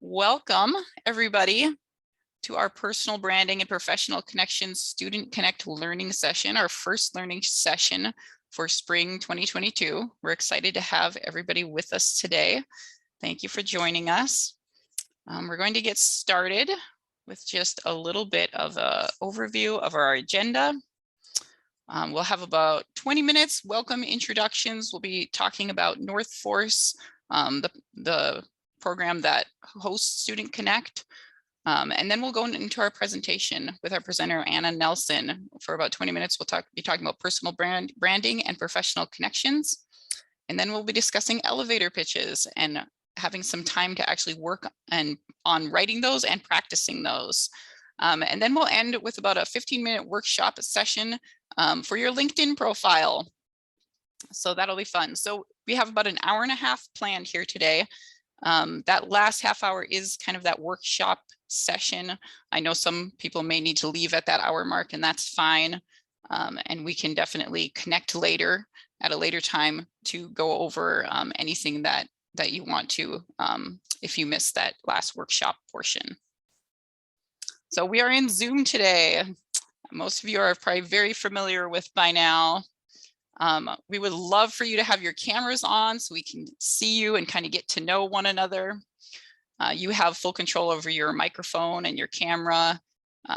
Welcome, everybody, to our Personal Branding and Professional Connections Student Connect learning session, our first learning session for spring 2022. We're excited to have everybody with us today. Thank you for joining us. We're going to get started with just a little bit of an overview of our agenda. We'll have about 20 minutes, welcome introductions. We'll be talking about NOTHFORCE, the program that hosts Student Connect. And then we'll go into our presentation with our presenter, Anna Nelson. For about 20 minutes, we'll be talking about personal branding and professional connections. And then we'll be discussing elevator pitches and having some time to actually work on writing those and practicing those. And then we'll end with about a 15-minute workshop session for your LinkedIn profile. So that'll be fun. So we have about an hour and a half planned here today. That last half hour is kind of that workshop session. I know some people may need to leave at that hour mark, and that's fine. And we can definitely connect later at a later time to go over anything that you want to if you missed that last workshop portion. So we are in Zoom today. Most of you are probably very familiar with by now. We would love for you to have your cameras on so we can see you and kind of get to know one another. You have full control over your microphone and your camera.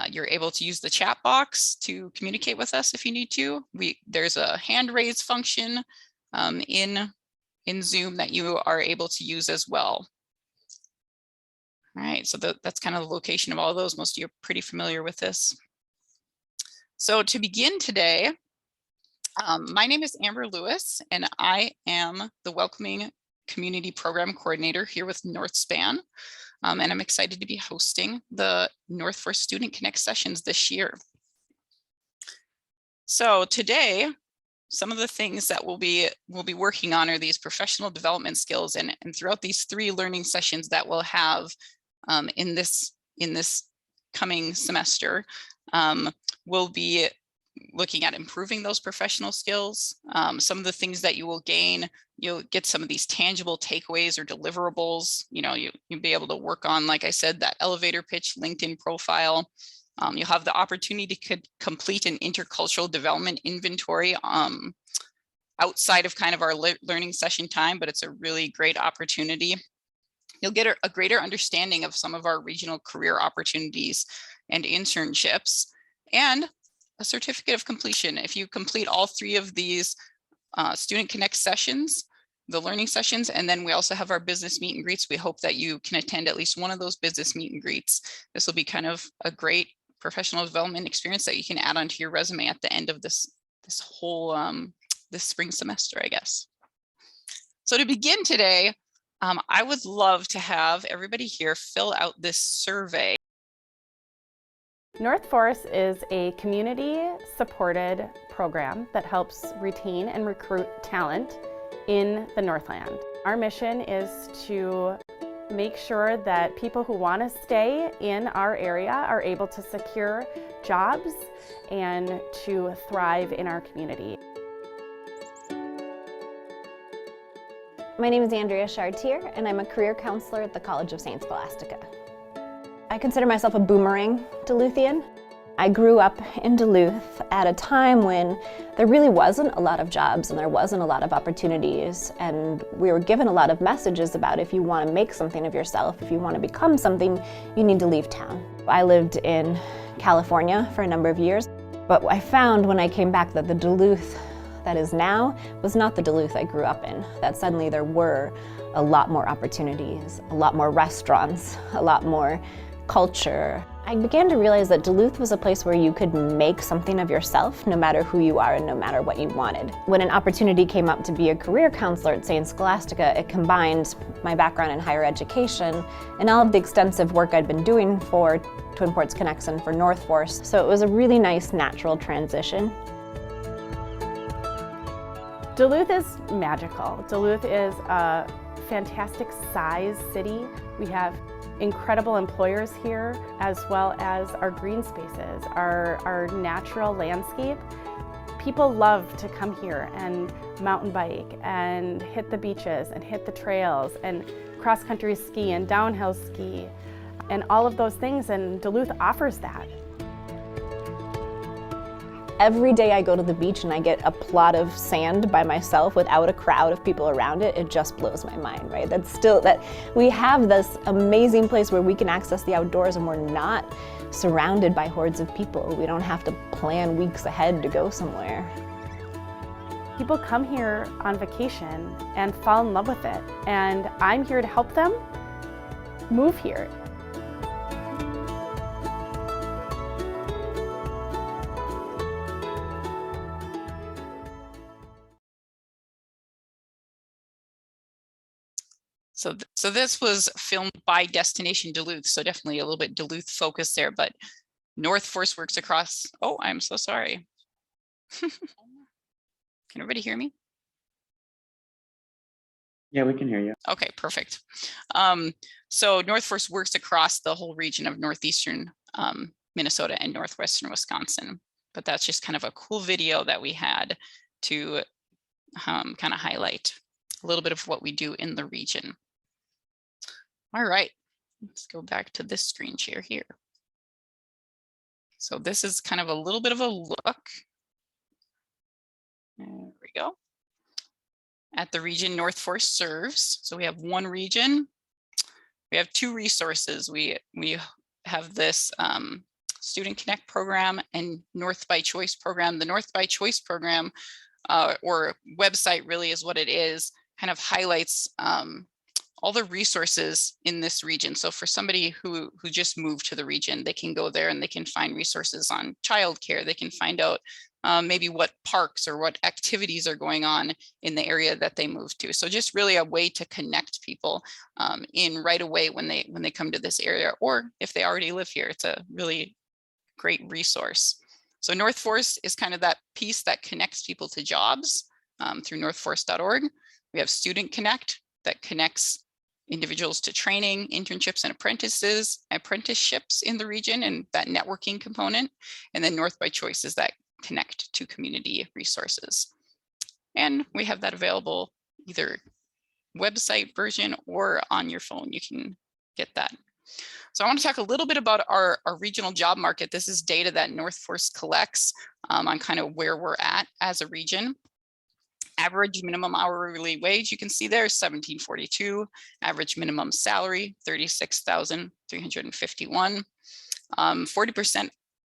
You're able to use the chat box to communicate with us if you need to. There's a hand raise function in Zoom that you are able to use as well. All right, so that's kind of the location of all of those. Most of you are pretty familiar with this. So to begin today, my name is Amber Lewis, and I am the Welcoming Community Program Coordinator here with NorthSpan. And I'm excited to be hosting the NOTHFORCE Student Connect sessions this year. So today, some of the things that we'll be working on are these professional development skills, and throughout these 3 learning sessions that we'll have in this coming semester, we'll be looking at improving those professional skills. Some of the things that you will gain, you'll get some of these tangible takeaways or deliverables. You'll be able to work on, like I said, that elevator pitch LinkedIn profile. You'll have the opportunity to complete an intercultural development inventory outside of kind of our learning session time, but it's a really great opportunity. You'll get a greater understanding of some of our regional career opportunities and internships, and a certificate of completion. If you complete all 3 of these Student Connect sessions, the learning sessions, and then we also have our business meet and greets. We hope that you can attend at least one of those business meet and greets. This will be kind of a great professional development experience that you can add onto your resume at the end of this whole this spring semester, I guess. So to begin today, I would love to have everybody here fill out this survey. NOTHFORCE is a community-supported program that helps retain and recruit talent in the Northland. Our mission is to make sure that people who want to stay in our area are able to secure jobs and to thrive in our community. My name is Andrea Chartier, and I'm a career counselor at the College of St. Scholastica. I consider myself a boomerang Duluthian. I grew up in Duluth at a time when there really wasn't a lot of jobs and there wasn't a lot of opportunities, and we were given a lot of messages about if you want to make something of yourself, if you want to become something, you need to leave town. I lived in California for a number of years, but I found when I came back that the Duluth that is now was not the Duluth I grew up in, that suddenly there were a lot more opportunities, a lot more restaurants, a lot more culture. I began to realize that Duluth was a place where you could make something of yourself no matter who you are and no matter what you wanted. When an opportunity came up to be a career counselor at St. Scholastica, it combined my background in higher education and all of the extensive work I'd been doing for Twin Ports Connects and for NOTHFORCE, so it was a really nice natural transition. Duluth is magical. Duluth is a fantastic size city. We have incredible employers here, as well as our green spaces, our natural landscape. People love to come here and mountain bike and hit the beaches and hit the trails and cross-country ski and downhill ski and all of those things, and Duluth offers that. Every day I go to the beach and I get a plot of sand by myself without a crowd of people around it, it just blows my mind, right? That's still, that we have this amazing place where we can access the outdoors and we're not surrounded by hordes of people. We don't have to plan weeks ahead to go somewhere. People come here on vacation and fall in love with it, and I'm here to help them move here. So this was filmed by Destination Duluth, so definitely a little bit Duluth focused there, but NOTHFORCE works across, oh, I'm so sorry. Can everybody hear me? Yeah, we can hear you. Okay, perfect. So NOTHFORCE works across the whole region of northeastern Minnesota and northwestern Wisconsin, but that's just kind of a cool video that we had to kind of highlight a little bit of what we do in the region. All right, let's go back to this screen share here. So this is kind of a little bit of a look. There we go. At the region NOTHFORCE serves. So we have one region. We have two resources. We have this Student Connect program and North by Choice program. The North by Choice program or website really is what it is, kind of highlights all the resources in this region. So for somebody who just moved to the region, they can go there and they can find resources on childcare. They can find out maybe what parks or what activities are going on in the area that they moved to. So just really a way to connect people in right away when they come to this area, or if they already live here. It's a really great resource. So NOTHFORCE is kind of that piece that connects people to jobs through northforce.org. We have Student Connect that connects individuals to training, internships, and apprenticeships in the region, and that networking component. And then North by Choice is that connect to community resources. And we have that available either website version or on your phone. You can get that. So I want to talk a little bit about our regional job market. This is data that NOTHFORCE collects on kind of where we're at as a region. Average minimum hourly wage, you can see there, $17.42. Average minimum salary, $36,351.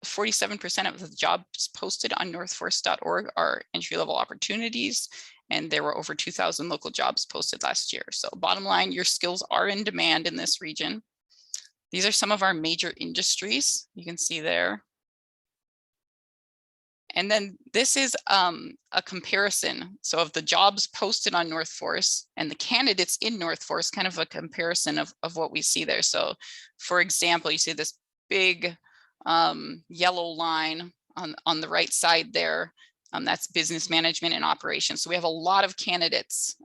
47% of the jobs posted on northforce.org are entry-level opportunities, and there were over 2,000 local jobs posted last year. So bottom line, your skills are in demand in this region. These are some of our major industries you can see there. And then this is a comparison. So of the jobs posted on NOTHFORCE and the candidates in NOTHFORCE, kind of a comparison of what we see there. So for example, you see this big yellow line on the right side there. That's business management and operations. So we have a lot of candidates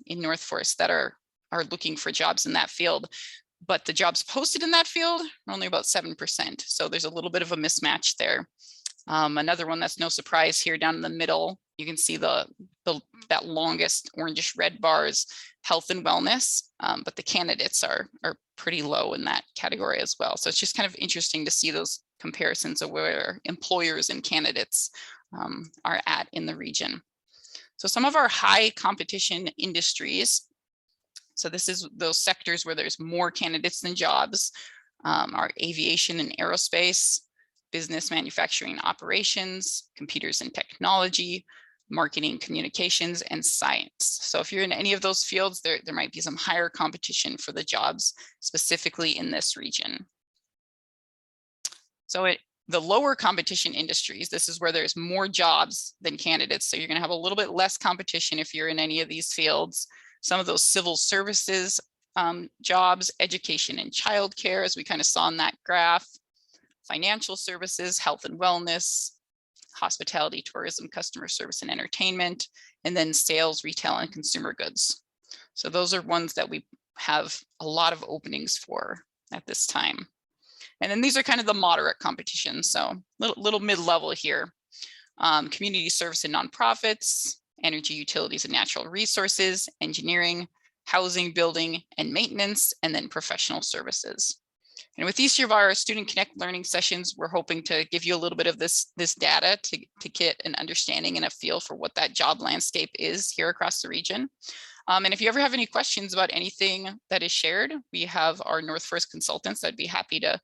in NOTHFORCE that are looking for jobs in that field. But the jobs posted in that field are only about 7%. So there's a little bit of a mismatch there. Another one that's no surprise here down in the middle, you can see that longest orangish red bars, health and wellness, but the candidates are pretty low in that category as well. So it's just kind of interesting to see those comparisons of where employers and candidates are at in the region. So some of our high competition industries, so this is those sectors where there's more candidates than jobs, are aviation and aerospace, business, manufacturing, operations, computers and technology, marketing, communications, and science. So if you're in any of those fields, there might be some higher competition for the jobs specifically in this region. So the lower competition industries, this is where there's more jobs than candidates. So you're going to have a little bit less competition if you're in any of these fields. Some of those civil services jobs, education and childcare, as we kind of saw in that graph, financial services, health and wellness, hospitality, tourism, customer service and entertainment, and then sales, retail, and consumer goods. So those are ones that we have a lot of openings for at this time. And then these are kind of the moderate competition. So little mid-level here. Community service and nonprofits, energy, utilities and natural resources, engineering, housing, building, and maintenance, and then professional services. And with each of our Student Connect learning sessions, we're hoping to give you a little bit of this data to get an understanding and a feel for what that job landscape is here across the region. And if you ever have any questions about anything that is shared, we have our NOTHFORCE consultants that'd be happy to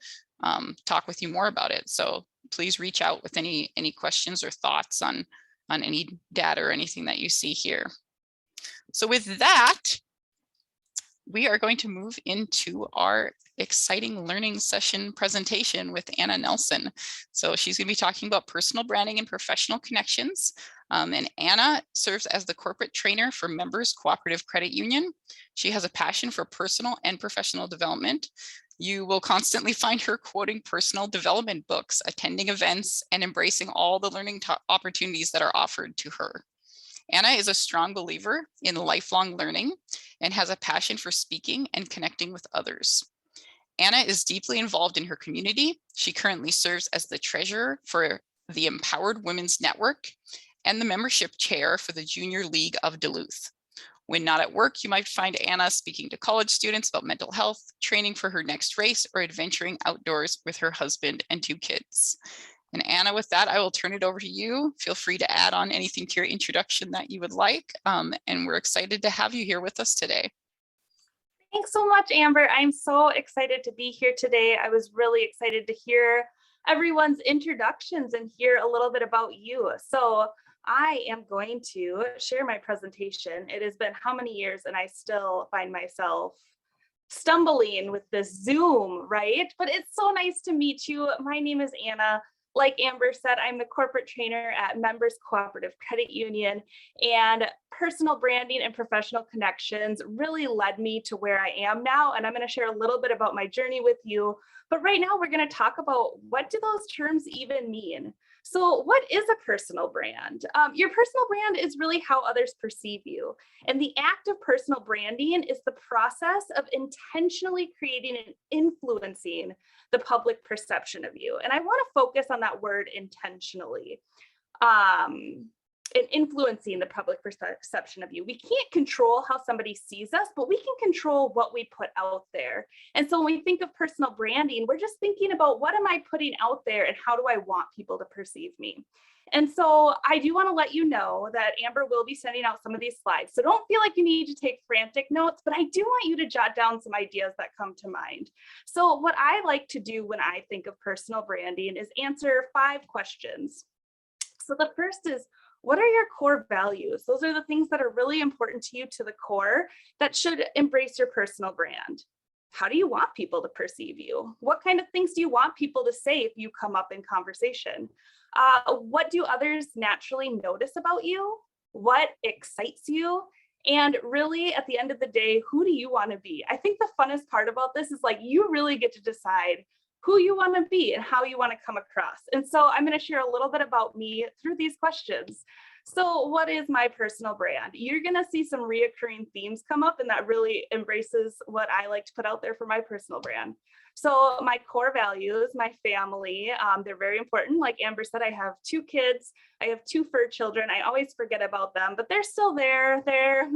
talk with you more about it. So please reach out with any questions or thoughts on any data or anything that you see here. So with that, we are going to move into our exciting learning session presentation with Anna Nelson. So she's going to be talking about personal branding and professional connections. And Anna serves as the corporate trainer for Members Cooperative Credit Union. She has a passion for personal and professional development. You will constantly find her quoting personal development books, attending events, and embracing all the learning opportunities that are offered to her. Anna is a strong believer in lifelong learning and has a passion for speaking and connecting with others. Anna is deeply involved in her community. She currently serves as the treasurer for the Empowered Women's Network and the membership chair for the Junior League of Duluth. When not at work, you might find Anna speaking to college students about mental health, training for her next race, or adventuring outdoors with her husband and 2 kids. And Anna, with that, I will turn it over to you. Feel free to add on anything to your introduction that you would like. And we're excited to have you here with us today. Thanks so much, Amber. I'm so excited to be here today. I was really excited to hear everyone's introductions and hear a little bit about you. So I am going to share my presentation. It has been how many years, and I still find myself stumbling with this Zoom, right? But it's so nice to meet you. My name is Anna. Like Amber said, I'm the corporate trainer at Members Cooperative Credit Union, and personal branding and professional connections really led me to where I am now. And I'm going to share a little bit about my journey with you. But right now we're going to talk about, what do those terms even mean? So what is a personal brand? Your personal brand is really how others perceive you. And the act of personal branding is the process of intentionally creating and influencing the public perception of you. And I want to focus on that word intentionally. And influencing the public perception of you. We can't control how somebody sees us, but we can control what we put out there. And so when we think of personal branding, we're just thinking about, what am I putting out there and how do I want people to perceive me? And so I do want to let you know that Amber will be sending out some of these slides. So don't feel like you need to take frantic notes, but I do want you to jot down some ideas that come to mind. So what I like to do when I think of personal branding is answer 5 questions. So the first is, what are your core values? Those are the things that are really important to you to the core that should embrace your personal brand. How do you want people to perceive you? What kind of things do you want people to say if you come up in conversation? What do others naturally notice about you? What excites you? And really, at the end of the day, who do you want to be? I think the funnest part about this is, like, you really get to decide who you want to be and how you want to come across. And so I'm going to share a little bit about me through these questions. So what is my personal brand? You're going to see some reoccurring themes come up, and that really embraces what I like to put out there for my personal brand. So my core values, my family, they're very important. Like Amber said, I have 2 kids. I have 2 fur children. I always forget about them, but they're still there. They're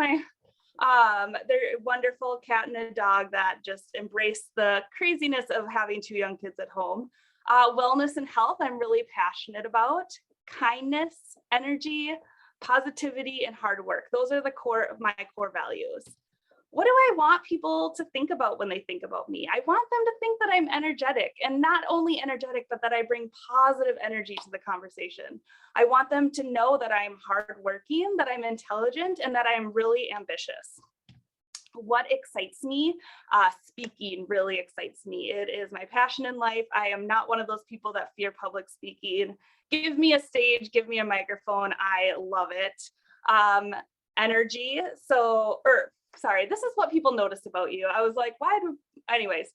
wonderful cat and a dog that just embrace the craziness of having 2 young kids at home. Wellness and health, I'm really passionate about. Kindness, energy, positivity, and hard work. Those are the core of my core values. What do I want people to think about when they think about me? I want them to think that I'm energetic, and not only energetic, but that I bring positive energy to the conversation. I want them to know that I'm hardworking, that I'm intelligent, and that I'm really ambitious. What excites me? Speaking really excites me. It is my passion in life. I am not one of those people that fear public speaking. Give me a stage, give me a microphone. I love it. Energy. Sorry, this is what people notice about you. I was like, why do anyways,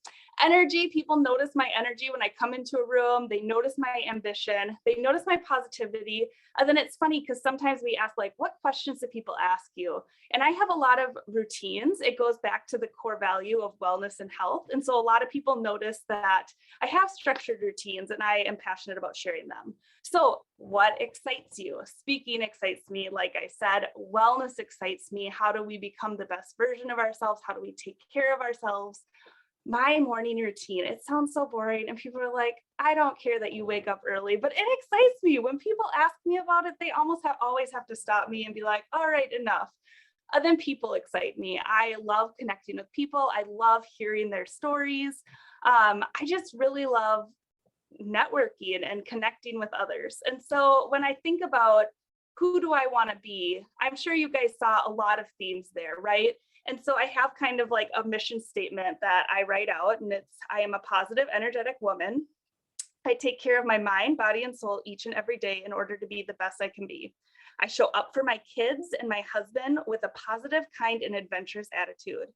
energy, people notice my energy when I come into a room. They notice my ambition. They notice my positivity. And then it's funny because sometimes we ask, like, what questions do people ask you? And I have a lot of routines. It goes back to the core value of wellness and health. And so a lot of people notice that I have structured routines and I am passionate about sharing them. So what excites you? Speaking excites me. Like I said, wellness excites me. How do we become the best version of ourselves? How do we take care of ourselves? My morning routine, it sounds so boring and people are like, I don't care that you wake up early, but it excites me. When people ask me about it, they always have to stop me and be like, all right, enough. And then people excite me. I love connecting with people. I love hearing their stories. I just really love networking and connecting with others. And so when I think about who do I want to be, I'm sure you guys saw a lot of themes there, right? And so I have kind of like a mission statement that I write out, and it's, I am a positive, energetic woman. I take care of my mind, body, and soul each and every day in order to be the best I can be. I show up for my kids and my husband with a positive, kind, and adventurous attitude.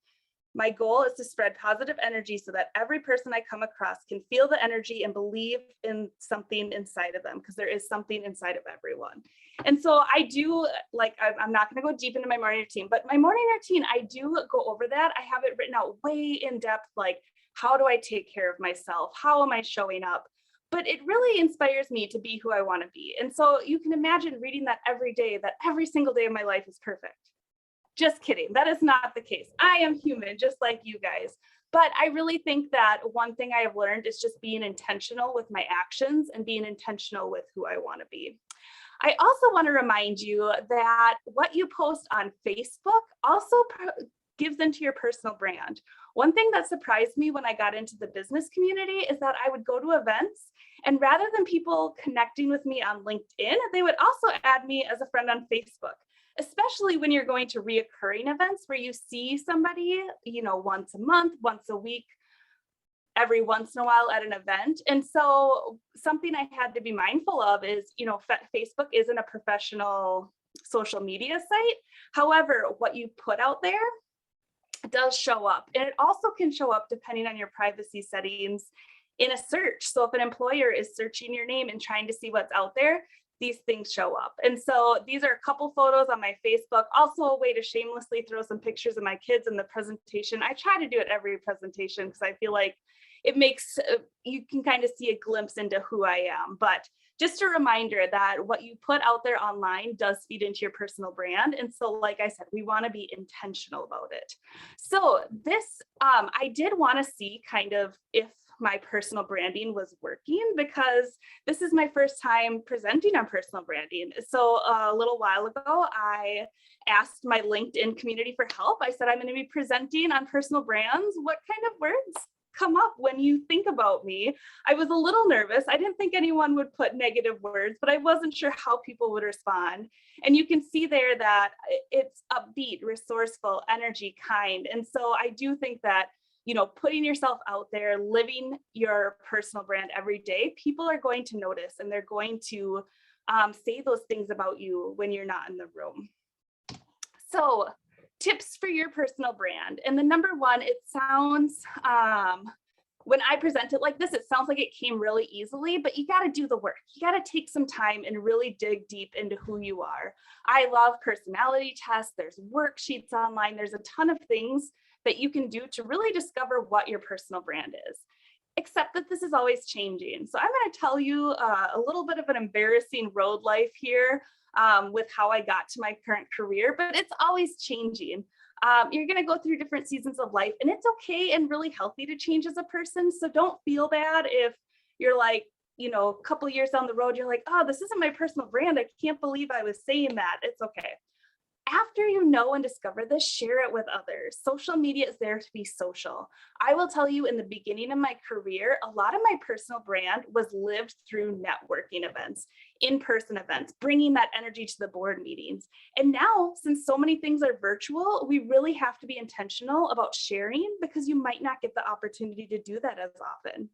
My goal is to spread positive energy so that every person I come across can feel the energy and believe in something inside of them, because there is something inside of everyone. And so I do, like, I'm not going to go deep into my morning routine, but my morning routine, I do go over that. I have it written out way in depth, like, how do I take care of myself? How am I showing up? But it really inspires me to be who I want to be. And so you can imagine reading that every day, that every single day of my life is perfect. Just kidding. That is not the case. I am human, just like you guys. But I really think that one thing I have learned is just being intentional with my actions and being intentional with who I want to be. I also want to remind you that what you post on Facebook also gives into your personal brand. One thing that surprised me when I got into the business community is that I would go to events, and rather than people connecting with me on LinkedIn, they would also add me as a friend on Facebook. Especially when you're going to reoccurring events where you see somebody, you know, once a month, once a week, every once in a while at an event. And so something I had to be mindful of is, you know, Facebook isn't a professional social media site. However, what you put out there does show up. And it also can show up depending on your privacy settings in a search. So if an employer is searching your name and trying to see what's out there, these things show up. And so these are a couple photos on my Facebook, also a way to shamelessly throw some pictures of my kids in the presentation. I try to do it every presentation because I feel like it makes, you can kind of see a glimpse into who I am. But just a reminder that what you put out there online does feed into your personal brand. And so, like I said, we want to be intentional about it. So this, I did want to see kind of if my personal branding was working, because this is my first time presenting on personal branding. So a little while ago, I asked my LinkedIn community for help. I said, I'm going to be presenting on personal brands. What kind of words come up when you think about me? I was a little nervous. I didn't think anyone would put negative words, but I wasn't sure how people would respond. And you can see there that it's upbeat, resourceful, energy, kind. And so I do think that, you know, putting yourself out there, living your personal brand every day, people are going to notice, and they're going to say those things about you when you're not in the room. So tips for your personal brand. And the number one, it sounds, when I present it like this, it sounds like it came really easily, but you got to do the work. You got to take some time and really dig deep into who you are. I love personality tests. There's worksheets online. There's a ton of things that you can do to really discover what your personal brand is, except that this is always changing. So I'm going to tell you a little bit of an embarrassing road life here with how I got to my current career, but it's always changing. You're going to go through different seasons of life, and it's okay and really healthy to change as a person. So don't feel bad if you're like, you know, a couple of years down the road, you're like, oh, this isn't my personal brand. I can't believe I was saying that. It's okay. After you know and discover this, share it with others. Social media is there to be social. I will tell you, in the beginning of my career, a lot of my personal brand was lived through networking events, in-person events, bringing that energy to the board meetings. And now, since so many things are virtual, we really have to be intentional about sharing, because you might not get the opportunity to do that as often.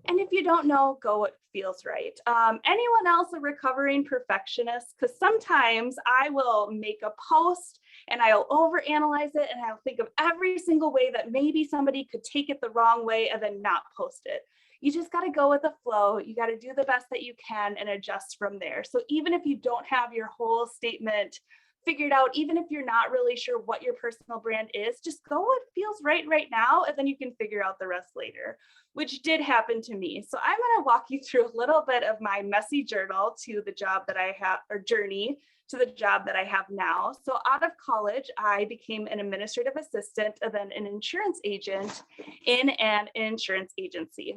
And if you don't know, go what feels right. Anyone else a recovering perfectionist? Because sometimes I will make a post and I'll overanalyze it and I'll think of every single way that maybe somebody could take it the wrong way and then not post it. You just got to go with the flow. You got to do the best that you can and adjust from there. So even if you don't have your whole statement figured out, even if you're not really sure what your personal brand is, just go what feels right now, and then you can figure out the rest later, which did happen to me. So I'm going to walk you through a little bit of my messy journal to the job that I have, or journey to the job that I have now. So out of college, I became an administrative assistant and then an insurance agent in an insurance agency.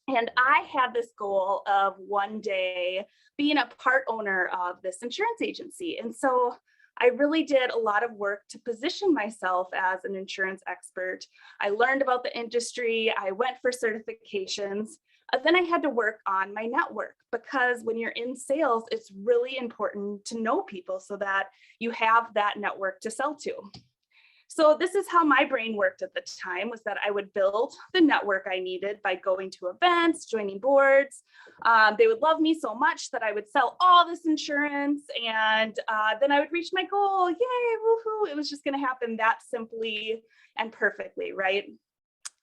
And I had this goal of one day being a part owner of this insurance agency. And so I really did a lot of work to position myself as an insurance expert. I learned about the industry. I went for certifications. Then I had to work on my network, because when you're in sales, it's really important to know people so that you have that network to sell to. So this is how my brain worked at the time, was that I would build the network I needed by going to events, joining boards. They would love me so much that I would sell all this insurance, and then I would reach my goal. Yay, woohoo. It was just going to happen that simply and perfectly, right?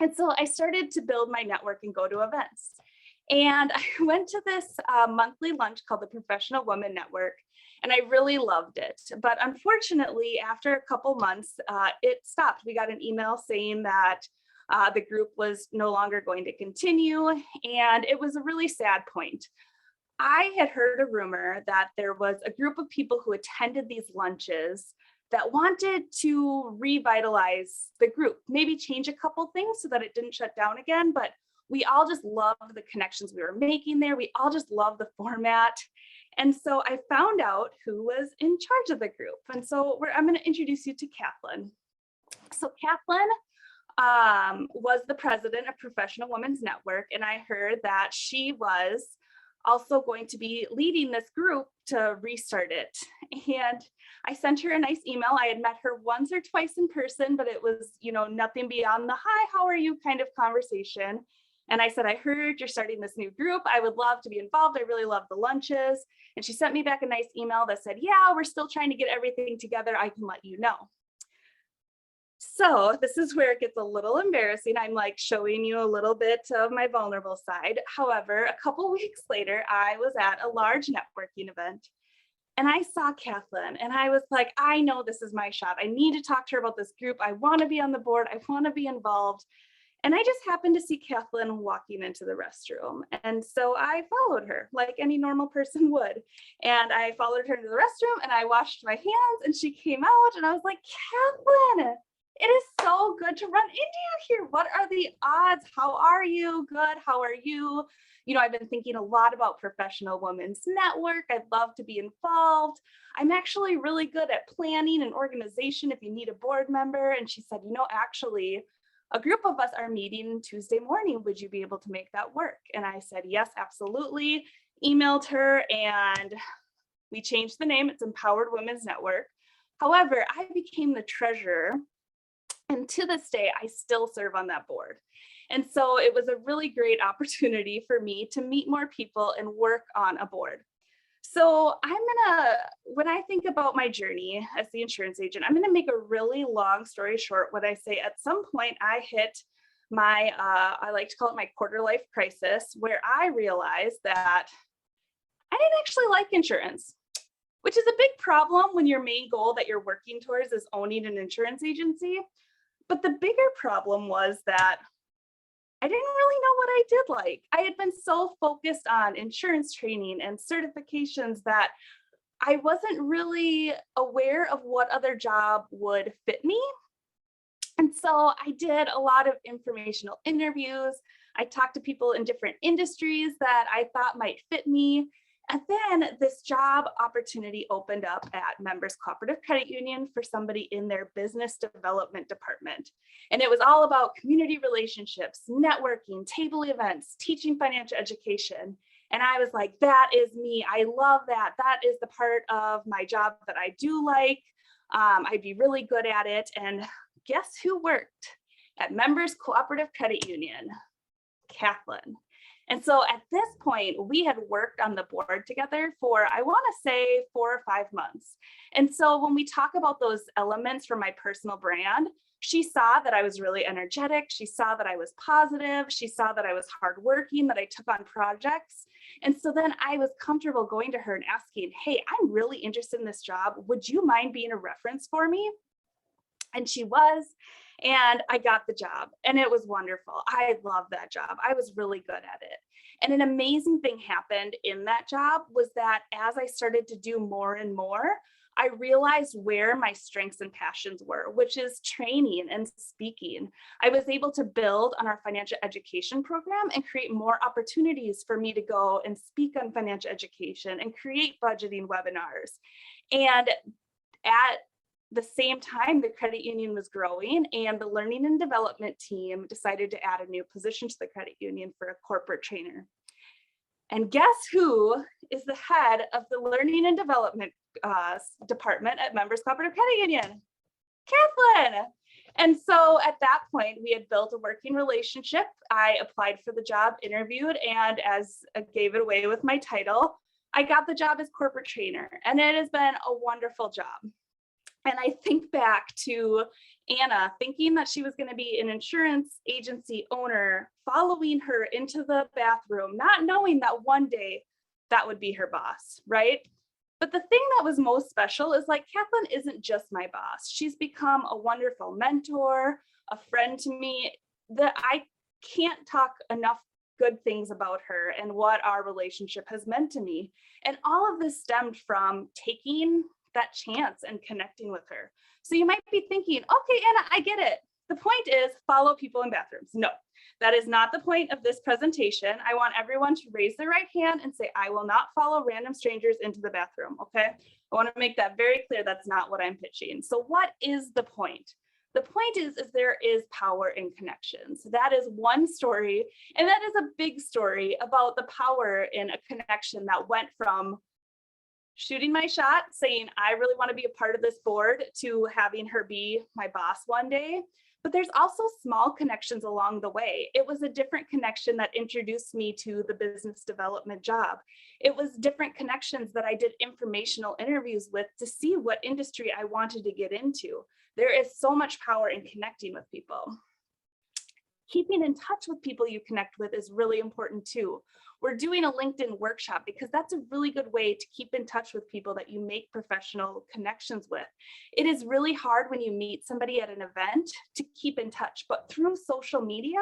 And so I started to build my network and go to events. And I went to this monthly lunch called the Professional Women Network, and I really loved it. But unfortunately, after a couple months, it stopped. We got an email saying that the group was no longer going to continue, and it was a really sad point. I had heard a rumor that there was a group of people who attended these lunches that wanted to revitalize the group, maybe change a couple things so that it didn't shut down again, but we all just loved the connections we were making there. We all just loved the format. And so I found out who was in charge of the group. And so I'm going to introduce you to Kathleen. So Kathleen was the president of Professional Women's Network. And I heard that she was also going to be leading this group to restart it. And I sent her a nice email. I had met her once or twice in person, but it was, nothing beyond the hi, how are you kind of conversation. And I said, I heard you're starting this new group. I would love to be involved. I really love the lunches. And she sent me back a nice email that said, yeah, we're still trying to get everything together. I can let you know. So this is where it gets a little embarrassing. I'm like showing you a little bit of my vulnerable side. However, a couple weeks later, I was at a large networking event and I saw Kathleen and I was like, I know this is my shot. I need to talk to her about this group. I want to be on the board. I want to be involved. And I just happened to see Kathleen walking into the restroom. And so I followed her like any normal person would. And I followed her into the restroom and I washed my hands and she came out and I was like, Kathleen, it is so good to run into you here. What are the odds? How are you? Good. How are you? I've been thinking a lot about Professional Women's Network. I'd love to be involved. I'm actually really good at planning and organization if you need a board member. And she said, actually, a group of us are meeting Tuesday morning. Would you be able to make that work? And I said, yes, absolutely. Emailed her and we changed the name. It's Empowered Women's Network. However, I became the treasurer. And to this day, I still serve on that board. And so it was a really great opportunity for me to meet more people and work on a board. So when I think about my journey as the insurance agent, I'm going to make a really long story short when I say at some point I hit my, I like to call it my quarter life crisis, where I realized that I didn't actually like insurance, which is a big problem when your main goal that you're working towards is owning an insurance agency. But the bigger problem was that I didn't really know what I did like. I had been so focused on insurance training and certifications that I wasn't really aware of what other job would fit me. And so I did a lot of informational interviews. I talked to people in different industries that I thought might fit me. And then this job opportunity opened up at Members Cooperative Credit Union for somebody in their business development department. And it was all about community relationships, networking, table events, teaching financial education. And I was like, that is me. I love that. That is the part of my job that I do like. I'd be really good at it. And guess who worked at Members Cooperative Credit Union? Kathleen. And so at this point, we had worked on the board together for, I want to say, 4 or 5 months. And so when we talk about those elements from my personal brand, she saw that I was really energetic. She saw that I was positive. She saw that I was hardworking, that I took on projects. And so then I was comfortable going to her and asking, hey, I'm really interested in this job. Would you mind being a reference for me? And she was, and I got the job, and it was wonderful. I loved that job. I was really good at it. And an amazing thing happened in that job was that as I started to do more and more, I realized where my strengths and passions were, which is training and speaking. I was able to build on our financial education program and create more opportunities for me to go and speak on financial education and create budgeting webinars. And at the same time, the credit union was growing, and the learning and development team decided to add a new position to the credit union for a corporate trainer. And guess who is the head of the learning and development department at Members Cooperative Credit Union? Kathleen. And so at that point, we had built a working relationship. I applied for the job, interviewed, and as I gave it away with my title, I got the job as corporate trainer, and it has been a wonderful job. And I think back to Anna thinking that she was going to be an insurance agency owner, following her into the bathroom, not knowing that one day that would be her boss, right? But the thing that was most special is, like, Kathleen isn't just my boss. She's become a wonderful mentor, a friend to me, that I can't talk enough good things about her and what our relationship has meant to me. And all of this stemmed from taking that chance and connecting with her. So you might be thinking, okay, Anna, I get it. The point is follow people in bathrooms. No, that is not the point of this presentation. I want everyone to raise their right hand and say, I will not follow random strangers into the bathroom, okay? I want to make that very clear. That's not what I'm pitching. So what is the point? The point is there is power in connections. That is one story, and that is a big story about the power in a connection that went from shooting my shot, saying, I really want to be a part of this board, to having her be my boss one day. But there's also small connections along the way. It was a different connection that introduced me to the business development job. It was different connections that I did informational interviews with to see what industry I wanted to get into. There is so much power in connecting with people. Keeping in touch with people you connect with is really important too. We're doing a LinkedIn workshop because that's a really good way to keep in touch with people that you make professional connections with. It is really hard when you meet somebody at an event to keep in touch, but through social media,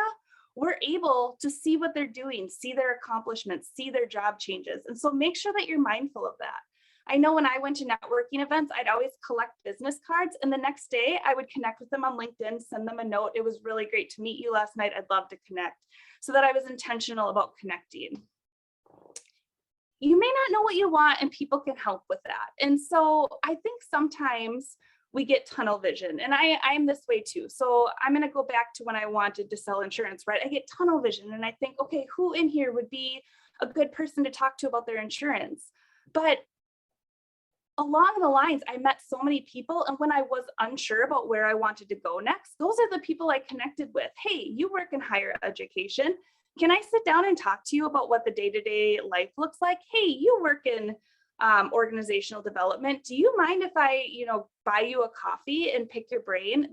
we're able to see what they're doing, see their accomplishments, see their job changes. And so make sure that you're mindful of that. I know when I went to networking events, I'd always collect business cards, and the next day I would connect with them on LinkedIn, send them a note. It was really great to meet you last night. I'd love to connect, so that I was intentional about connecting. You may not know what you want, and people can help with that. And so I think sometimes we get tunnel vision, and I'm this way too. So I'm going to go back to when I wanted to sell insurance, right? I get tunnel vision and I think, okay, who in here would be a good person to talk to about their insurance? But along the lines, I met so many people, and when I was unsure about where I wanted to go next, those are the people I connected with. Hey, you work in higher education. Can I sit down and talk to you about what the day-to-day life looks like? Hey, you work in organizational development. Do you mind if I, buy you a coffee and pick your brain?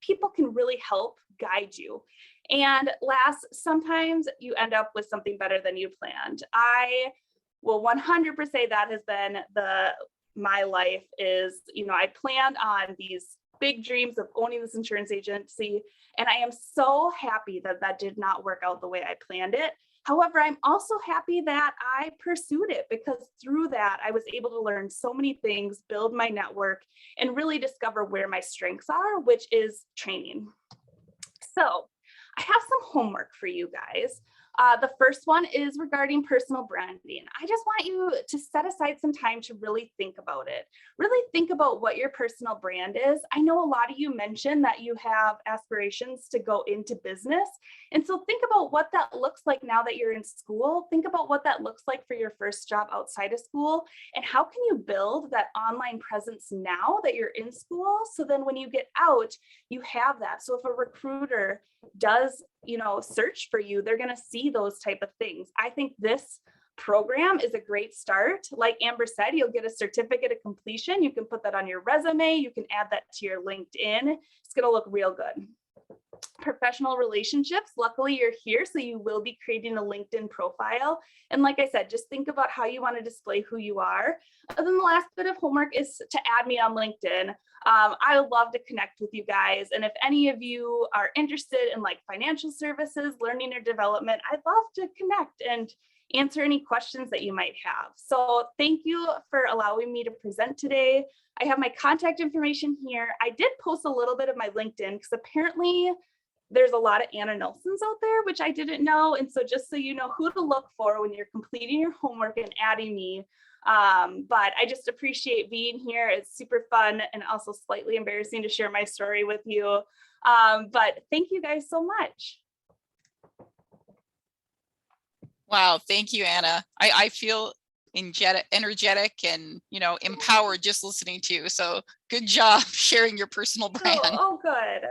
People can really help guide you. And last, sometimes you end up with something better than you planned. I will 100% say that has been my life is, I planned on these big dreams of owning this insurance agency, and I am so happy that that did not work out the way I planned it. However, I'm also happy that I pursued it, because through that, I was able to learn so many things, build my network, and really discover where my strengths are, which is training. So I have some homework for you guys. The first one is regarding personal branding. I just want you to set aside some time to really think about it. Really think about what your personal brand is. I know a lot of you mentioned that you have aspirations to go into business. And so think about what that looks like now that you're in school. Think about what that looks like for your first job outside of school. And how can you build that online presence now that you're in school? So then when you get out, you have that. So if a recruiter does does, search for you, they're going to see those type of things. I think this program is a great start. Like Amber said, you'll get a certificate of completion. You can put that on your resume. You can add that to your LinkedIn. It's going to look real good. Professional relationships. Luckily, you're here, so you will be creating a LinkedIn profile. And like I said, just think about how you want to display who you are. And then the last bit of homework is to add me on LinkedIn. I would love to connect with you guys. And if any of you are interested in like financial services, learning or development, I'd love to connect and answer any questions that you might have. So thank you for allowing me to present today. I have my contact information here. I did post a little bit of my LinkedIn because apparently there's a lot of Anna Nelsons out there, which I didn't know. And so just so you know who to look for when you're completing your homework and adding me. But I just appreciate being here. It's super fun and also slightly embarrassing to share my story with you. But thank you guys so much. Wow, thank you, Anna. I feel energetic and empowered just listening to you. So good job sharing your personal brand. Oh, good.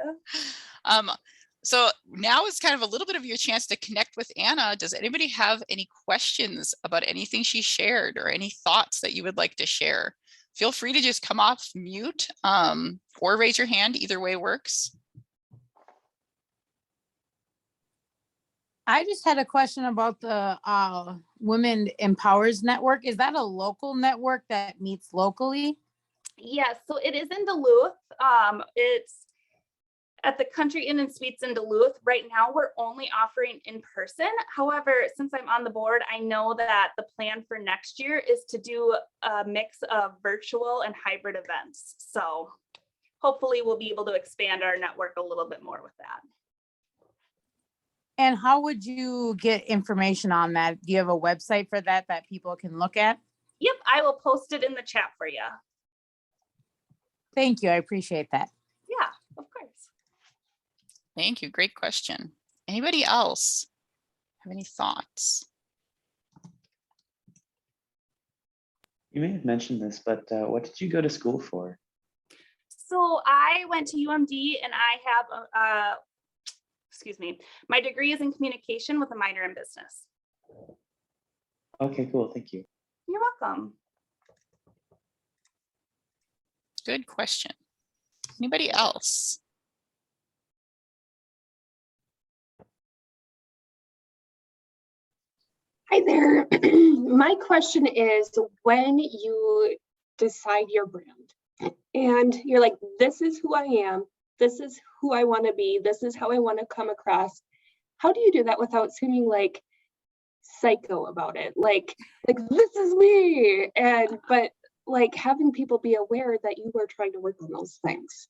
So now is kind of a little bit of your chance to connect with Anna. Does anybody have any questions about anything she shared or any thoughts that you would like to share? Feel free to just come off mute or raise your hand. Either way works. I just had a question about the Women Empowers Network. Is that a local network that meets locally? Yes, so it is in Duluth. It's at the Country Inn and Suites in Duluth. Right now, we're only offering in person. However, since I'm on the board, I know that the plan for next year is to do a mix of virtual and hybrid events. So hopefully we'll be able to expand our network a little bit more with that. And how would you get information on that? Do you have a website for that people can look at? Yep, I will post it in the chat for you. Thank you. I appreciate that. Yeah, of course. Thank you. Great question. Anybody else have any thoughts? You may have mentioned this, but what did you go to school for? So I went to UMD and I have, my degree is in communication with a minor in business. Okay, cool. Thank you. You're welcome. Good question. Anybody else? Hi there. My question is, when you decide your brand and you're like, this is who I am, this is who I want to be, this is how I want to come across, how do you do that without seeming like psycho about it? Like this is me, but like having people be aware that you are trying to work on those things.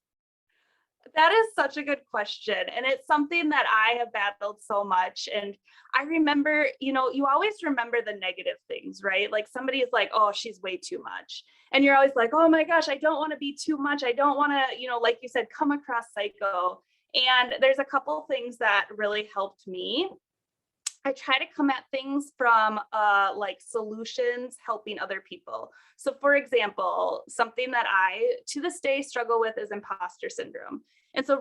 That is such a good question. And it's something that I have battled so much. And I remember, you always remember the negative things, right? Like somebody is like, oh, she's way too much. And you're always like, oh my gosh, I don't want to be too much. I don't want to, like you said, come across psycho. And there's a couple things that really helped me. I try to come at things from like solutions helping other people. So for example, something that I to this day struggle with is imposter syndrome. And so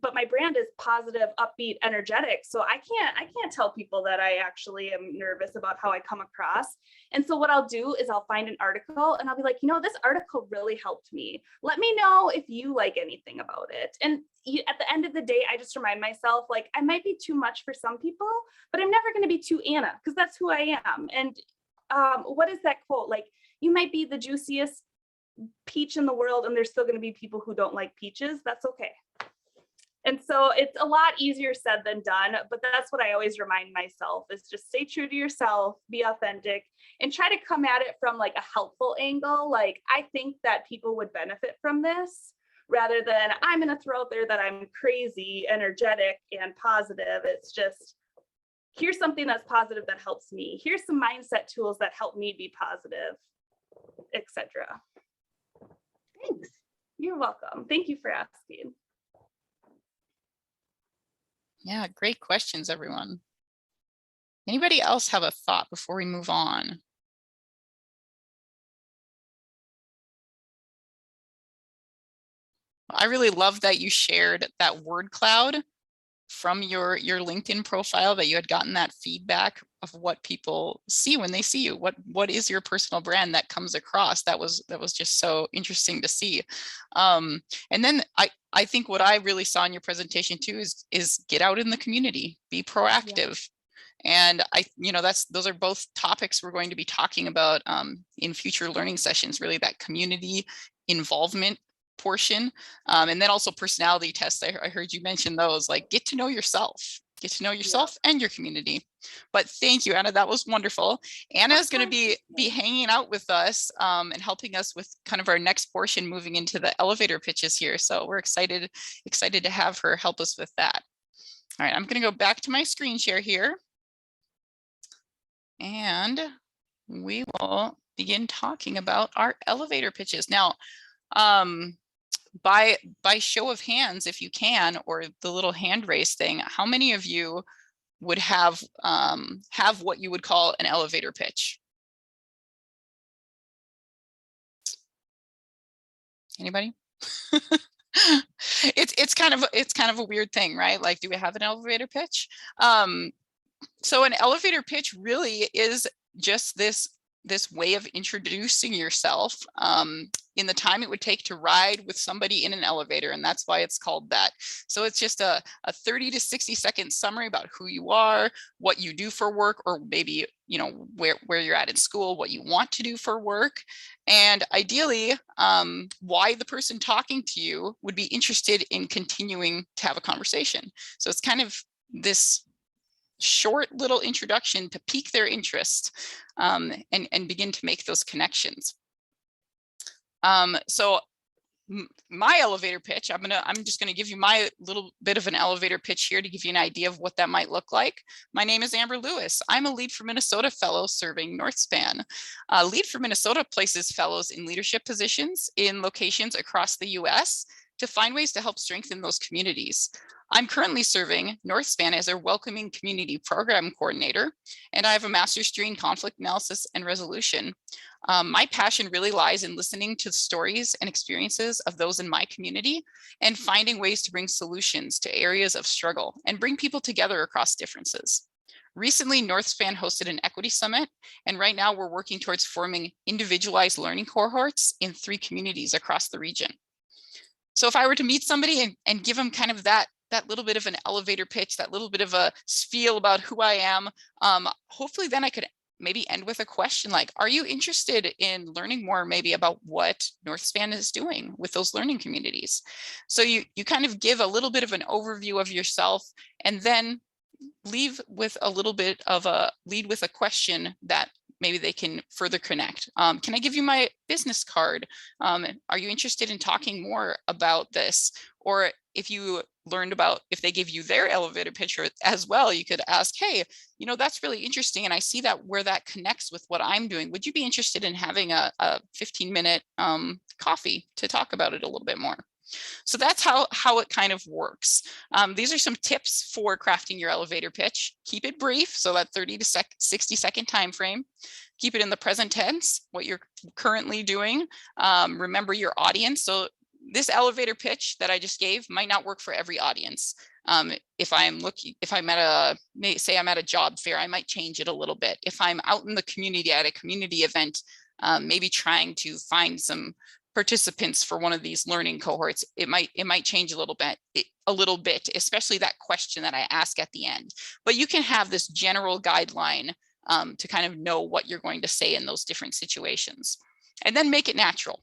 but my brand is positive, upbeat, energetic. So I can't tell people that I actually am nervous about how I come across. And so what I'll do is I'll find an article and I'll be like, this article really helped me. Let me know if you like anything about it. And at the end of the day, I just remind myself, like, I might be too much for some people, but I'm never going to be too Anna because that's who I am. And what is that quote? Like, you might be the juiciest peach in the world and there's still going to be people who don't like peaches. That's okay. And so it's a lot easier said than done, but that's what I always remind myself is just stay true to yourself, be authentic, and try to come at it from like a helpful angle. Like, I think that people would benefit from this rather than I'm going to throw out there that I'm crazy, energetic, and positive. It's just, here's something that's positive that helps me. Here's some mindset tools that help me be positive, etc. Thanks. You're welcome. Thank you for asking. Yeah, great questions, everyone. Anybody else have a thought before we move on? I really love that you shared that word cloud from your LinkedIn profile that you had gotten that feedback of what people see when they see you. What is your personal brand that comes across? That was just so interesting to see. And then I think what I really saw in your presentation too is get out in the community, be proactive. And those are both topics we're going to be talking about in future learning sessions, really that community involvement portion. And then also personality tests. I heard you mention those, like get to know yourself and your community. But thank you, Anna, that was wonderful. Anna is going to be hanging out with us and helping us with kind of our next portion, moving into the elevator pitches here. So we're excited to have her help us with that. All right, I'm going to go back to my screen share here. And we will begin talking about our elevator pitches. Now, by show of hands, if you can, or the little hand raise thing, how many of you would have what you would call an elevator pitch? Anybody? It's kind of a weird thing, right? Like, do we have an elevator pitch? So an elevator pitch really is just this way of introducing yourself in the time it would take to ride with somebody in an elevator, and that's why it's called that. So it's just a 30 to 60-second summary about who you are, what you do for work, or maybe where you're at in school, what you want to do for work, and ideally why the person talking to you would be interested in continuing to have a conversation. So it's kind of this short little introduction to pique their interest and begin to make those connections. So my elevator pitch, I'm just going to give you my little bit of an elevator pitch here to give you an idea of what that might look like. My name is Amber Lewis. I'm a Lead for Minnesota fellow serving Northspan. Lead for Minnesota places fellows in leadership positions in locations across the US to find ways to help strengthen those communities. I'm currently serving Northspan as their Welcoming Community Program Coordinator, and I have a master's degree in conflict analysis and resolution. My passion really lies in listening to the stories and experiences of those in my community and finding ways to bring solutions to areas of struggle and bring people together across differences. Recently, Northspan hosted an equity summit, and right now we're working towards forming individualized learning cohorts in 3 communities across the region. So if I were to meet somebody and give them kind of that little bit of an elevator pitch, that little bit of a spiel about who I am, hopefully then I could maybe end with a question like, are you interested in learning more maybe about what Northspan is doing with those learning communities? So you kind of give a little bit of an overview of yourself and then lead with a question that maybe they can further connect. Can I give you my business card? Are you interested in talking more about this? Or if you learned about, if they give you their elevator pitch as well, you could ask, hey, that's really interesting. And I see that where that connects with what I'm doing. Would you be interested in having a 15-minute coffee to talk about it a little bit more? So that's how it kind of works. These are some tips for crafting your elevator pitch. Keep it brief, so that 30 to 60-second time frame. Keep it in the present tense, what you're currently doing. Remember your audience. So this elevator pitch that I just gave might not work for every audience. If I'm at a job fair, I might change it a little bit. If I'm out in the community at a community event, maybe trying to find some participants for one of these learning cohorts, it might change a little bit, especially that question that I ask at the end. But you can have this general guideline to kind of know what you're going to say in those different situations, and then make it natural.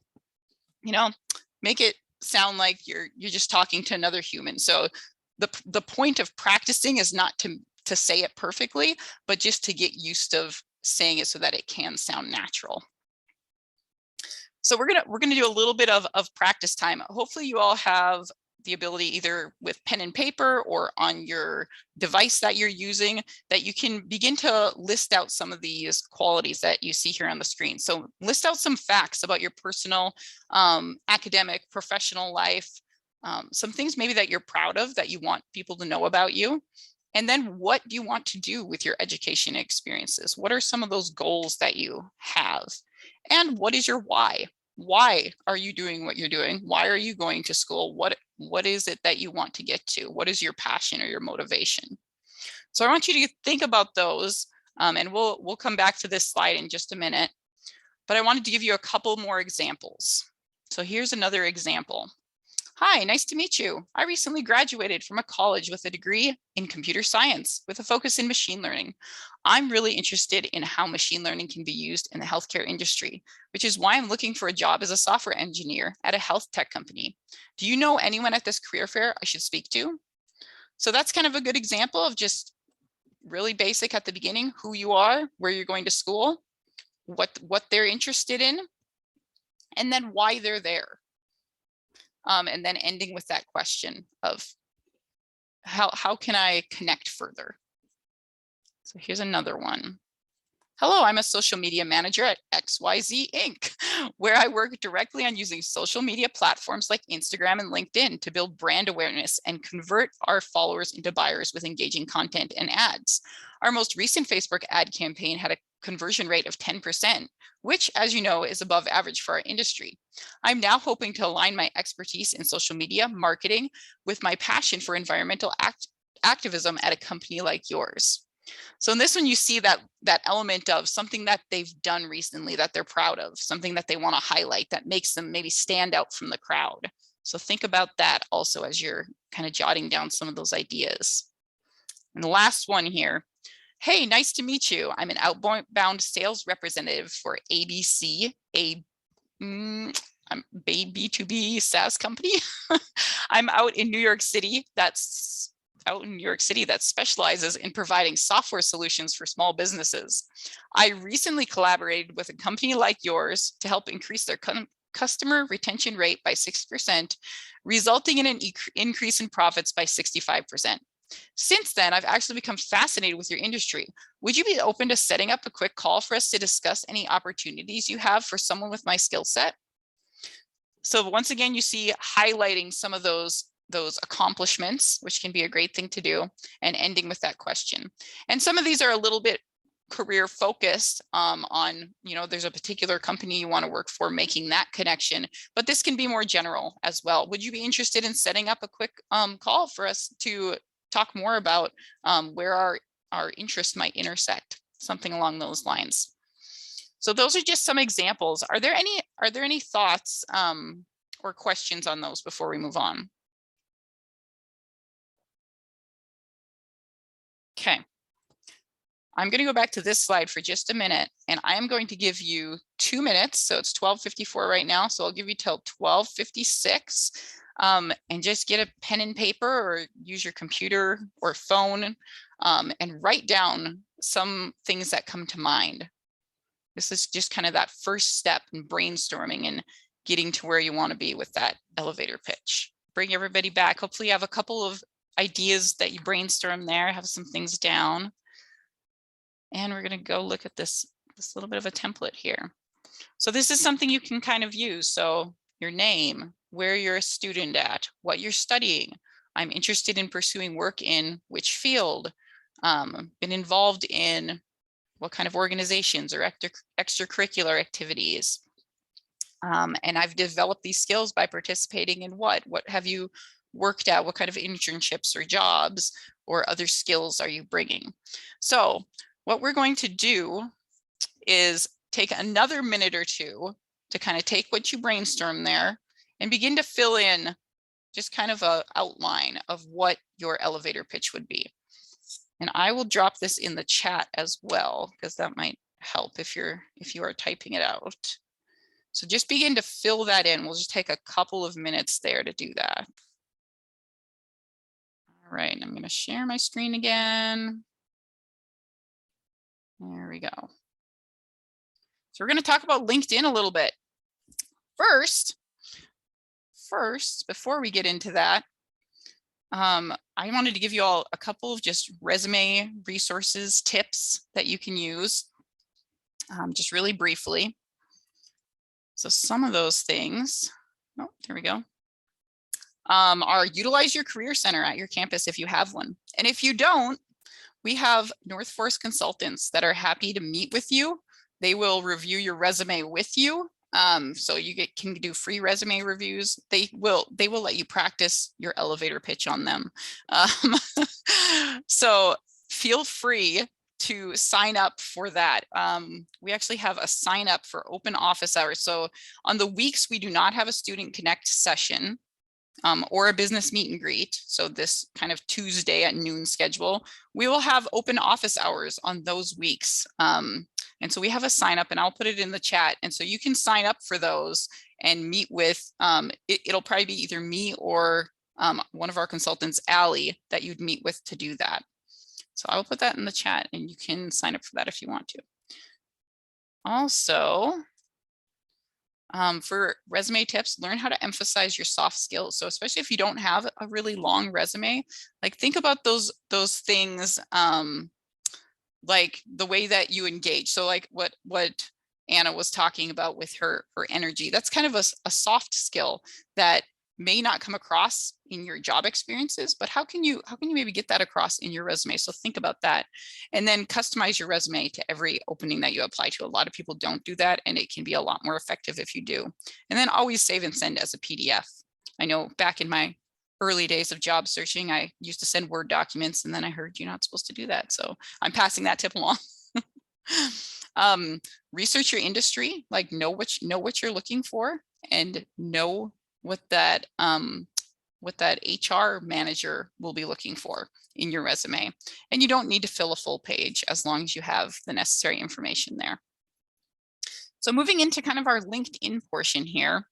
Make it sound like you're just talking to another human. So the point of practicing is not to say it perfectly, but just to get used to saying it so that it can sound natural. So we're gonna do a little bit of practice time. Hopefully you all have the ability, either with pen and paper or on your device that you're using, that you can begin to list out some of these qualities that you see here on the screen. So list out some facts about your personal, academic, professional life, some things maybe that you're proud of that you want people to know about you. And then what do you want to do with your education experiences? What are some of those goals that you have? And what is your why? Why are you doing what you're doing? Why are you going to school? What What is it that you want to get to? What is your passion or your motivation? So I want you to think about those, and we'll come back to this slide in just a minute, but I wanted to give you a couple more examples. So here's another example. Hi, nice to meet you. I recently graduated from a college with a degree in computer science with a focus in machine learning. I'm really interested in how machine learning can be used in the healthcare industry, which is why I'm looking for a job as a software engineer at a health tech company. Do you know anyone at this career fair I should speak to? So that's kind of a good example of just really basic at the beginning, who you are, where you're going to school, what they're interested in, and then why they're there. And then ending with that question of how can I connect further? So here's another one. Hello, I'm a social media manager at XYZ Inc., where I work directly on using social media platforms like Instagram and LinkedIn to build brand awareness and convert our followers into buyers with engaging content and ads. Our most recent Facebook ad campaign had a conversion rate of 10%, which, as you know, is above average for our industry. I'm now hoping to align my expertise in social media marketing with my passion for environmental activism at a company like yours. So in this one, you see that element of something that they've done recently that they're proud of, something that they want to highlight that makes them maybe stand out from the crowd. So think about that also as you're kind of jotting down some of those ideas. And the last one here. Hey, nice to meet you. I'm an outbound sales representative for ABC, a B2B SaaS company. I'm out in New York City that specializes in providing software solutions for small businesses. I recently collaborated with a company like yours to help increase their customer retention rate by 6%, resulting in an increase in profits by 65%. Since then, I've actually become fascinated with your industry. Would you be open to setting up a quick call for us to discuss any opportunities you have for someone with my skill set? So once again, you see highlighting some of those accomplishments, which can be a great thing to do, and ending with that question. And some of these are a little bit career focused on, there's a particular company you want to work for, making that connection, but this can be more general as well. Would you be interested in setting up a quick call for us to talk more about where our interests might intersect, something along those lines? So those are just some examples. Are there any thoughts or questions on those before we move on? Okay, I'm going to go back to this slide for just a minute, and I am going to give you 2 minutes. So it's 12:54 right now. So I'll give you till 12:56, and just get a pen and paper or use your computer or phone and write down some things that come to mind. This is just kind of that first step in brainstorming and getting to where you want to be with that elevator pitch. Bring everybody back. Hopefully you have a couple of ideas that you brainstorm there, have some things down. And we're going to go look at this little bit of a template here. So this is something you can kind of use. So your name, where you're a student at, what you're studying. I'm interested in pursuing work in which field, been involved in what kind of organizations or extracurricular activities. And I've developed these skills by participating in what have you worked at? What kind of internships or jobs or other skills are you bringing? So what we're going to do is take another minute or two to kind of take what you brainstorm there and begin to fill in just kind of an outline of what your elevator pitch would be. And I will drop this in the chat as well, because that might help if you are typing it out. So just begin to fill that in. We'll just take a couple of minutes there to do that. All right, I'm going to share my screen again. There we go. So we're going to talk about LinkedIn a little bit. First, before we get into that, I wanted to give you all a couple of just resume resources, tips that you can use, just really briefly. So some of those things, oh, there we go, are utilize your career center at your campus if you have one. And if you don't, we have NOTHFORCE consultants that are happy to meet with you. They will review your resume with you So you can do free resume reviews. They will let you practice your elevator pitch on them. So feel free to sign up for that. We actually have a sign up for open office hours. So on the weeks we do not have a Student Connect session or a business meet and greet, so this kind of Tuesday at noon schedule, we will have open office hours on those weeks. And so we have a sign up, and I'll put it in the chat. And so you can sign up for those and meet with, it'll probably be either me or one of our consultants, Allie, that you'd meet with to do that. So I will put that in the chat, and you can sign up for that if you want to. Also, for resume tips, learn how to emphasize your soft skills. So especially if you don't have a really long resume, like think about those things, like the way that you engage. So like what Anna was talking about with her energy, that's kind of a soft skill that may not come across in your job experiences, but how can you maybe get that across in your resume? So think about that, and then customize your resume to every opening that you apply to. A lot of people don't do that, and it can be a lot more effective if you do. And then always save and send as a PDF. I know back in my early days of job searching, I used to send Word documents, and then I heard you're not supposed to do that. So I'm passing that tip along. Research your industry, like know what you're looking for, and know what that HR manager will be looking for in your resume. And you don't need to fill a full page as long as you have the necessary information there. So moving into kind of our LinkedIn portion here,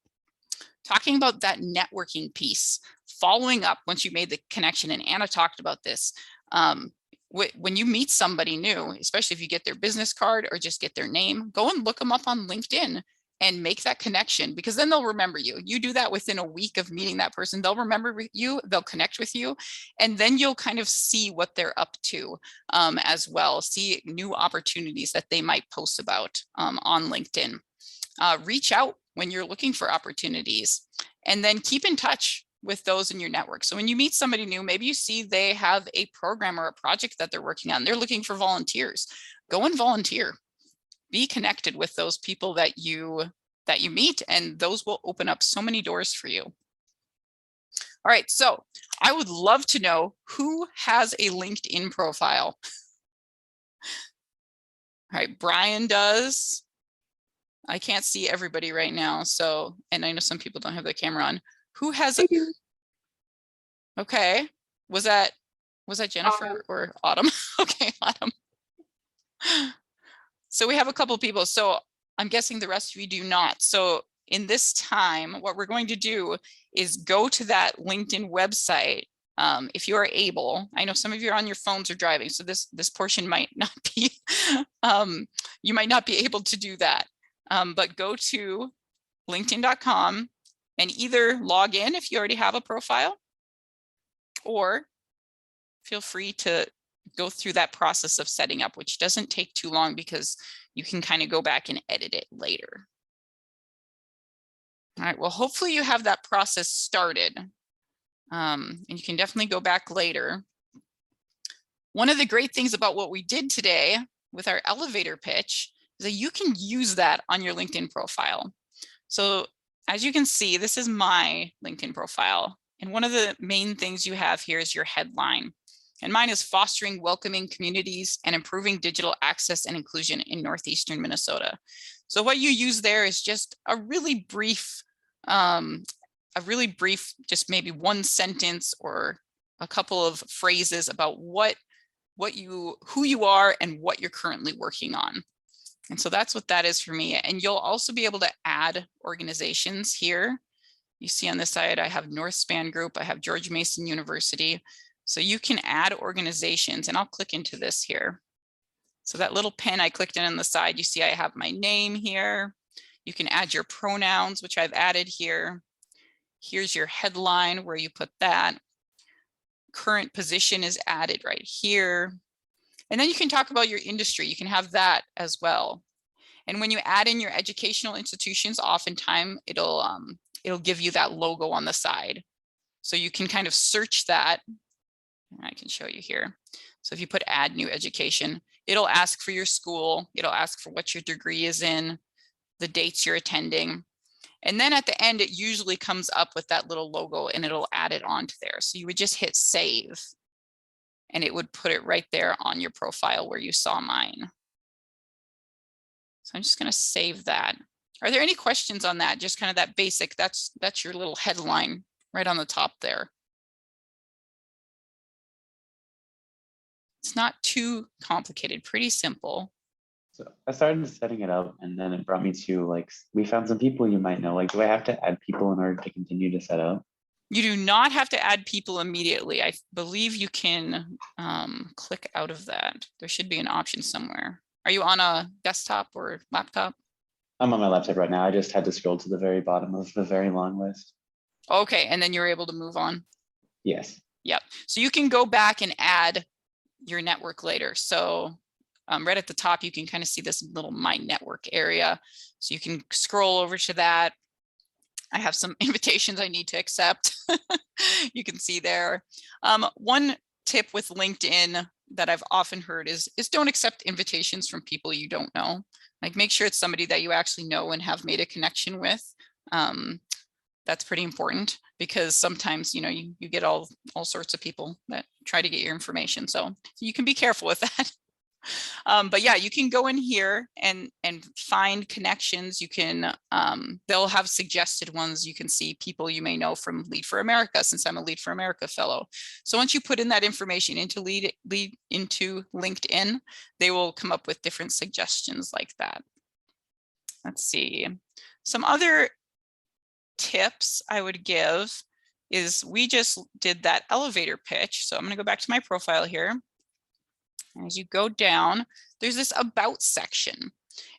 talking about that networking piece, following up once you made the connection, and Anna talked about this. When you meet somebody new, especially if you get their business card or just get their name, go and look them up on LinkedIn and make that connection, because then they'll remember you. You do that within a week of meeting that person, they'll remember you, they'll connect with you, and then you'll kind of see what they're up to as well, see new opportunities that they might post about on LinkedIn. Reach out when you're looking for opportunities, and then keep in touch with those in your network. So when you meet somebody new, maybe you see they have a program or a project that they're working on, they're looking for volunteers, go and volunteer. Be connected with those people that you meet, and those will open up so many doors for you. All right, so I would love to know who has a LinkedIn profile. All right, Brian does. I can't see everybody right now, so, and I know some people don't have their camera on. Who has it? Okay, was that Jennifer or Autumn? Okay, Autumn. So we have a couple of people, so I'm guessing the rest of you do not. So in this time, what we're going to do is go to that LinkedIn website if you are able. I know some of you are on your phones or driving, so this portion might not be, you might not be able to do that. But go to linkedin.com and either log in if you already have a profile, or feel free to go through that process of setting up, which doesn't take too long because you can kind of go back and edit it later. All right, well, hopefully you have that process started, and you can definitely go back later. One of the great things about what we did today with our elevator pitch is that you can use that on your LinkedIn profile. So as you can see, this is my LinkedIn profile. And one of the main things you have here is your headline. And mine is fostering welcoming communities and improving digital access and inclusion in Northeastern Minnesota. So what you use there is just a really brief, just maybe one sentence or a couple of phrases about who you are and what you're currently working on. And so that's what that is for me. And you'll also be able to add organizations here. You see on this side, I have Northspan Group, I have George Mason University. So you can add organizations, and I'll click into this here. So that little pen I clicked in on the side, you see I have my name here. You can add your pronouns, which I've added here. Here's your headline where you put that. Current position is added right here. And then you can talk about your industry. You can have that as well. And when you add in your educational institutions, oftentimes it'll give you that logo on the side. So you can kind of search that. I can show you here. So if you put add new education, it'll ask for your school. It'll ask for what your degree is in. the dates you're attending. And then at the end, it usually comes up with that little logo and it'll add it onto there. So you would just hit save and it would put it right there on your profile where you saw mine. So I'm just going to save that. Are there any questions on that? Just kind of that basic, that's your little headline right on the top there. It's not too complicated, pretty simple. So I started setting it up and then it brought me to like, we found some people you might know. Like, do I have to add people in order to continue to set up? You do not have to add people immediately. I believe you can click out of that. There should be an option somewhere. Are you on a desktop or laptop? I'm on my laptop right now. I just had to scroll to the very bottom of the very long list. Okay, and then you're able to move on. Yes. Yep. So you can go back and add your network later. So right at the top, you can kind of see this little My Network area. So you can scroll over to that. I have some invitations I need to accept. You can see there. One tip with LinkedIn that I've often heard is don't accept invitations from people you don't know. Like, make sure it's somebody that you actually know and have made a connection with. That's pretty important because sometimes, you know, you get all sorts of people that try to get your information. So you can be careful with that. But yeah, you can go in here and find connections. You can, they'll have suggested ones. You can see people you may know from Lead for America, since I'm a Lead for America fellow. So once you put in that information into into LinkedIn, they will come up with different suggestions like that. Let's see. Some other tips I would give is we just did that elevator pitch. So I'm going to go back to my profile here. As you go down, there's this about section.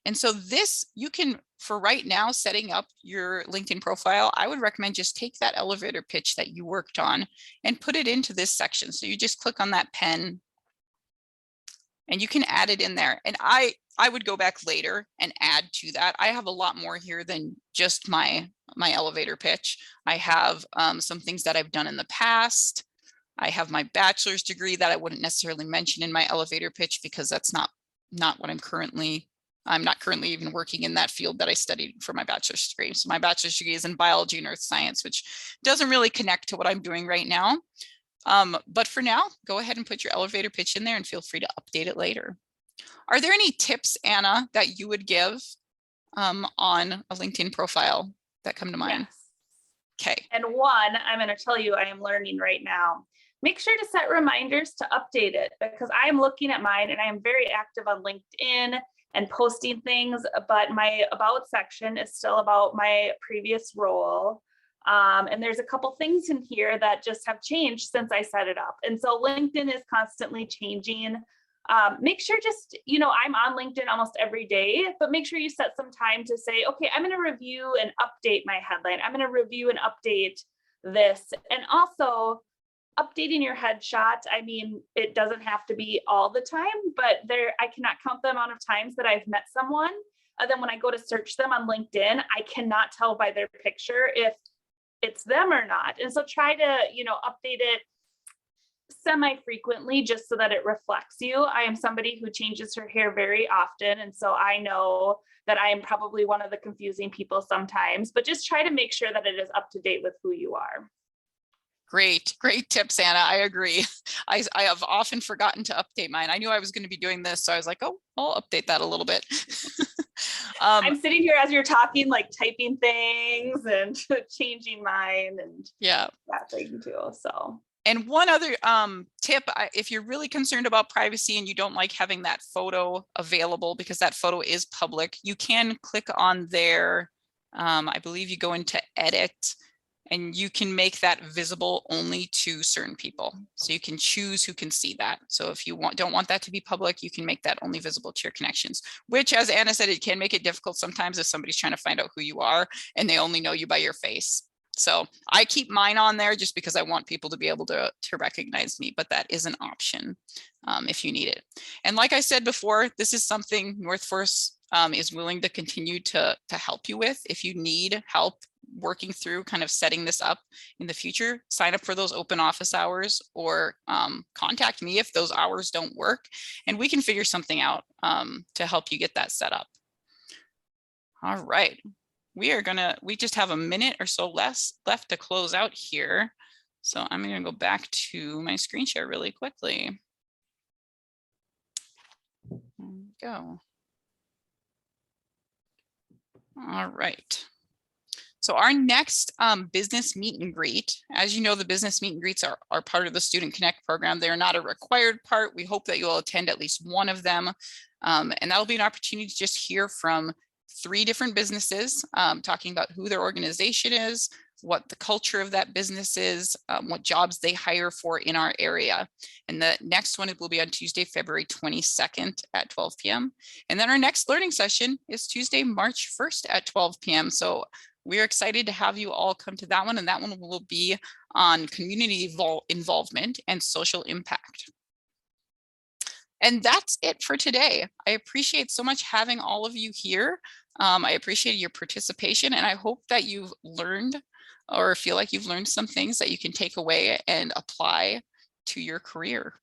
And so this, you can, for right now, setting up your LinkedIn profile, I would recommend just take that elevator pitch that you worked on and put it into this section. So you just click on that pen and you can add it in there. And I would go back later and add to that. I have a lot more here than just my elevator pitch. I have some things that I've done in the past. I have my bachelor's degree that I wouldn't necessarily mention in my elevator pitch because that's not what I'm not currently even working in that field that I studied for my bachelor's degree. So my bachelor's degree is in biology and earth science, which doesn't really connect to what I'm doing right now. But for now, go ahead and put your elevator pitch in there and feel free to update it later. Are there any tips, Anna, that you would give on a LinkedIn profile that come to mind? Yes. Okay. And one, I'm going to tell you, I am learning right now. Make sure to set reminders to update it because I'm looking at mine and I am very active on LinkedIn and posting things, but my about section is still about my previous role. And there's a couple things in here that just have changed since I set it up. And so LinkedIn is constantly changing. Make sure just, you know, I'm on LinkedIn almost every day, but make sure you set some time to say, okay, I'm going to review and update my headline. I'm going to review and update this. And also updating your headshot. I mean, it doesn't have to be all the time, but I cannot count the amount of times that I've met someone. And then when I go to search them on LinkedIn, I cannot tell by their picture if it's them or not. And so try to, you know, update it semi-frequently just so that it reflects you. I am somebody who changes her hair very often. And so I know that I am probably one of the confusing people sometimes, but just try to make sure that it is up to date with who you are. Great tips, Anna. I agree. I have often forgotten to update mine. I knew I was going to be doing this, so I was like, oh, I'll update that a little bit. I'm sitting here as you're talking, like typing things and changing mine and that thing too. So. And one other tip, if you're really concerned about privacy and you don't like having that photo available because that photo is public, you can click on there. I believe you go into edit and you can make that visible only to certain people. So you can choose who can see that. So if you don't want that to be public, you can make that only visible to your connections, which, as Anna said, it can make it difficult sometimes if somebody's trying to find out who you are and they only know you by your face. So I keep mine on there just because I want people to be able to recognize me, but that is an option if you need it. And like I said before, this is something NOTHFORCE is willing to continue to help you with. If you need help working through kind of setting this up in the future, sign up for those open office hours or contact me if those hours don't work, and we can figure something out to help you get that set up. All right. We just have a minute or so left to close out here. So I'm going to go back to my screen share really quickly. There we go. All right. So our next business meet and greet, as you know, the business meet and greets are part of the Student Connect program. They are not a required part. We hope that you will attend at least one of them. And that'll be an opportunity to just hear from 3 different businesses, talking about who their organization is, what the culture of that business is, what jobs they hire for in our area. And the next one, it will be on Tuesday, February 22nd at 12 p.m. And then our next learning session is Tuesday, March 1st at 12 p.m. So we're excited to have you all come to that one. And that one will be on community involvement and social impact. And that's it for today. I appreciate so much having all of you here. I appreciate your participation, and I hope that you've learned or feel like you've learned some things that you can take away and apply to your career.